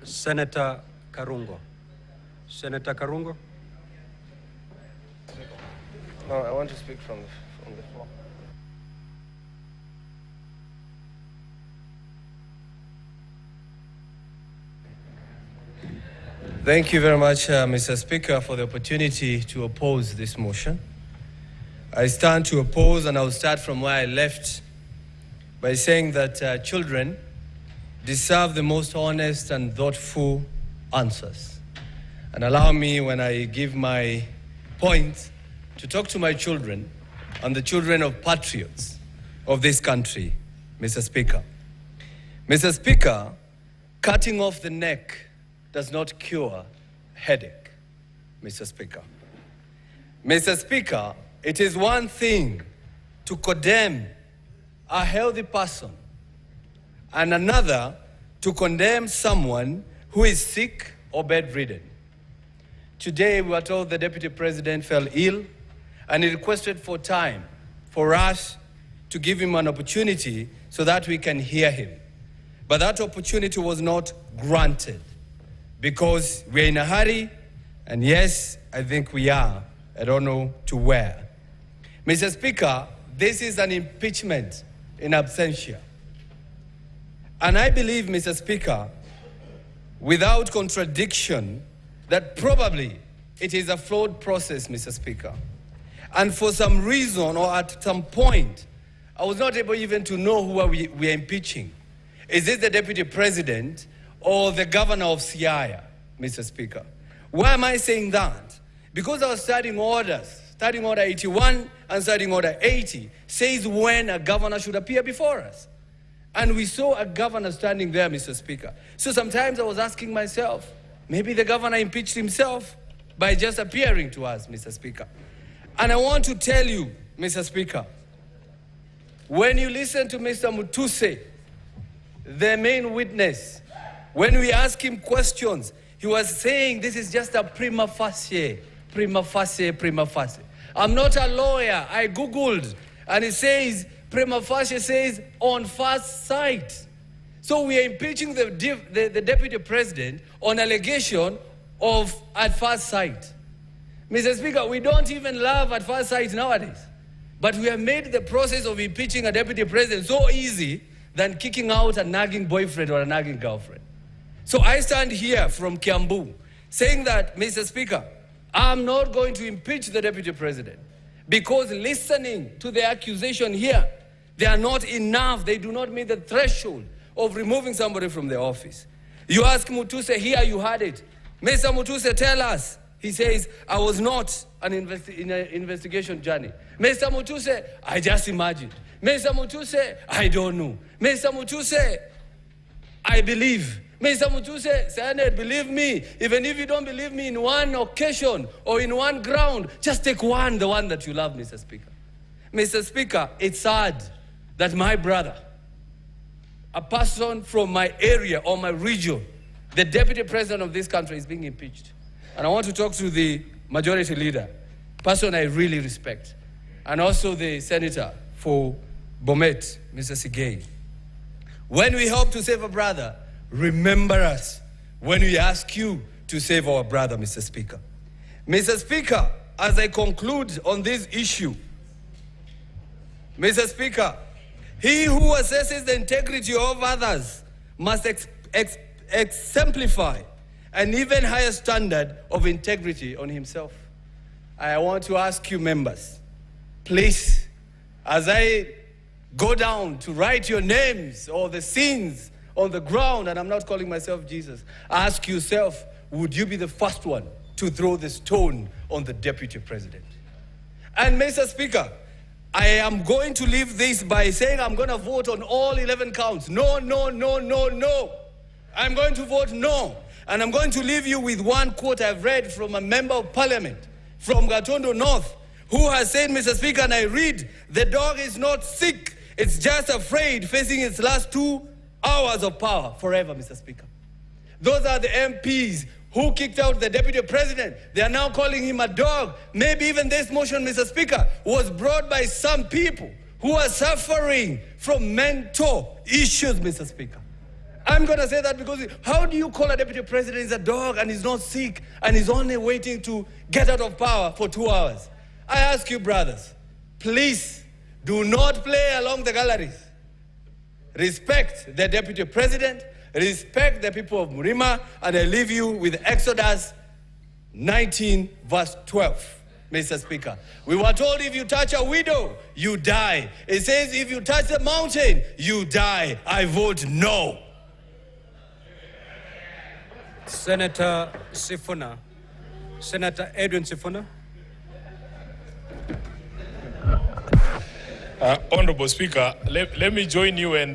Senator Karungu. Senator Karungu. No, I want to speak from the floor. Thank you very much, Mr. Speaker, for the opportunity to oppose this motion. I stand to oppose, and I'll start from where I left by saying that children deserve the most honest and thoughtful answers. And allow me, when I give my point, to talk to my children and the children of patriots of this country, Mr. Speaker. Mr. Speaker, cutting off the neck does not cure headache, Mr. Speaker. Mr. Speaker, it is one thing to condemn a healthy person and another to condemn someone who is sick or bedridden. Today, we were told the Deputy President fell ill, and he requested for time for us to give him an opportunity so that we can hear him. But that opportunity was not granted because we're in a hurry, and yes, I think we are. I don't know to where. Mr. Speaker, this is an impeachment in absentia. And I believe, Mr. Speaker, without contradiction, that probably it is a flawed process, Mr. Speaker. And for some reason or at some point, I was not able even to know who we are impeaching. Is it the Deputy President or the Governor of Siaya, Mr. Speaker? Why am I saying that? Because our standing orders, Standing Order 81 and Standing Order 80, says when a governor should appear before us. And we saw a governor standing there, Mr. Speaker. So sometimes I was asking myself, maybe the governor impeached himself by just appearing to us, Mr. Speaker. And I want to tell you, Mr. Speaker, when you listen to Mr. Mutuse, the main witness, when we ask him questions, he was saying this is just a prima facie. I'm not a lawyer. I Googled, and it says, prima facie says on first sight. So we are impeaching the Deputy President on allegation of at first sight. Mr. Speaker, we don't even love at first sight nowadays. But we have made the process of impeaching a Deputy President so easy than kicking out a nagging boyfriend or a nagging girlfriend. So I stand here from Kiambu saying that, Mr. Speaker, I'm not going to impeach the Deputy President because listening to the accusation here, they are not enough. They do not meet the threshold of removing somebody from the office. You ask Mutuse here, you had it. Mr. Mutuse, tell us. He says, I was not in an investigation journey. Mr. Mutuse, I just imagined. Mr. Mutuse, I don't know. Mr. Mutuse, I believe. Mr. Mutuse, Senate, believe me. Even if you don't believe me in one occasion or in one ground, just take the one that you love, Mr. Speaker. Mr. Speaker, it's sad that my brother, a person from my area or my region, the Deputy President of this country, is being impeached. And I want to talk to the majority leader, person I really respect, and also the senator for Bomet, Mr. Sigei. When we help to save a brother, remember us when we ask you to save our brother, Mr. Speaker. Mr. Speaker, as I conclude on this issue, Mr. Speaker, he who assesses the integrity of others must exemplify an even higher standard of integrity on himself. I want to ask you members, please, as I go down to write your names or the sins on the ground, and I'm not calling myself Jesus, ask yourself, would you be the first one to throw the stone on the Deputy President? And Mr. Speaker, I am going to leave this by saying I'm going to vote on all 11 counts. No, no, no, no, no. I'm going to vote no. And I'm going to leave you with one quote I've read from a member of parliament from Gatondo North, who has said, Mr. Speaker, and I read, the dog is not sick, it's just afraid, facing its last 2 hours of power forever, Mr. Speaker. Those are the MPs who kicked out the Deputy President. They are now calling him a dog. Maybe even this motion, Mr. Speaker, was brought by some people who are suffering from mental issues, Mr. Speaker. I'm going to say that because how do you call a deputy president is a dog and he's not sick and he's only waiting to get out of power for 2 hours? I ask you, brothers, please do not play along the galleries. Respect the deputy president, respect the people of Mrima, and I leave you with Exodus 19 verse 12. Mr. Speaker, we were told if you touch a widow, you die. It says if you touch the mountain, you die. I vote no. Senator Sifuna. Senator Edwin Sifuna. Honorable Speaker, let me join you and